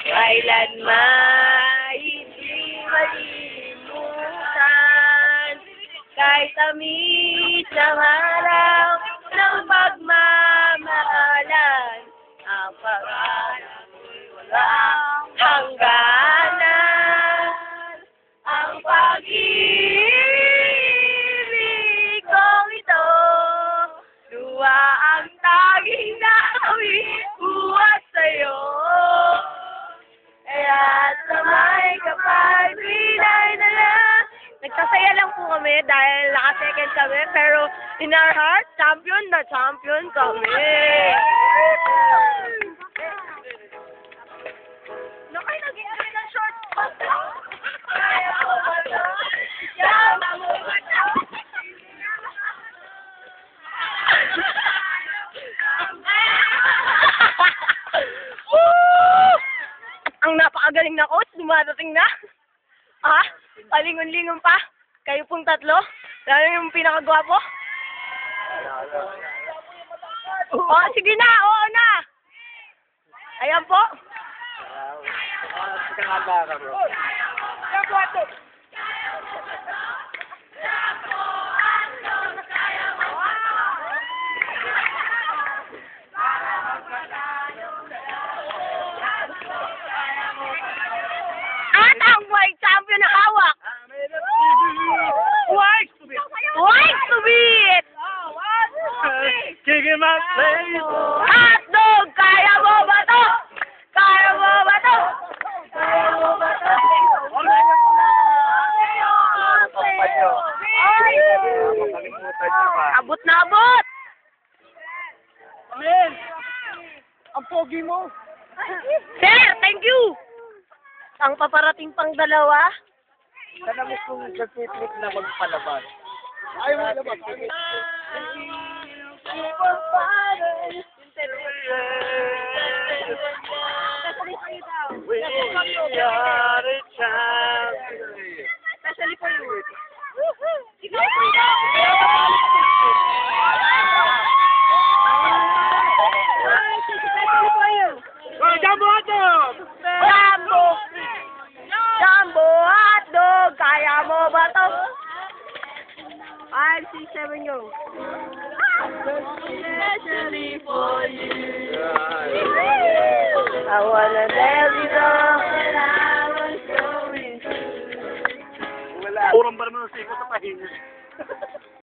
Kailanman hindi malimutan, kahit tamis ng araw ng pagmamahalan, ang pag-alam mo'y walang hangganan, ang pag-ibig kong ito, luha ang tanging nawit buhat sa'yo. Kaya sa may kapal, pinay na lang. Nagsasaya lang po kami dahil naka-second kami, pero in our heart, champion na champion kami. Nakay, nag-iari ng short. Kaya po ba ito? Yaman mo ba ito? Ang napakagaling na coach, dumadating na. Ah, palingon-lingon pa. Kayo pong tatlo. Lalo yung pinakagwapo. Oh, sige na, oo na. Ayan po. At ang white champion na hawak. White to beat. White to beat. Kicking my place. Hotdog, kaya mo ba to? Kaya mo ba to? Kaya mo ba to? Abot na abot. Amen. Ang pogi mo. Sir, thank you. Ang paparating pang dalawa. Sana mo kung nag-flip na magpalabas. Ayaw mo labas. We are a champion. Especially for you. Oh, Jumbo Hotdog! Jumbo! Jumbo hotdog! Kaya mo ba to? 5, 6, 7, go. Especially for you. I wanna tell you that I was going through. Urang ba naman ang siko sa pahinga?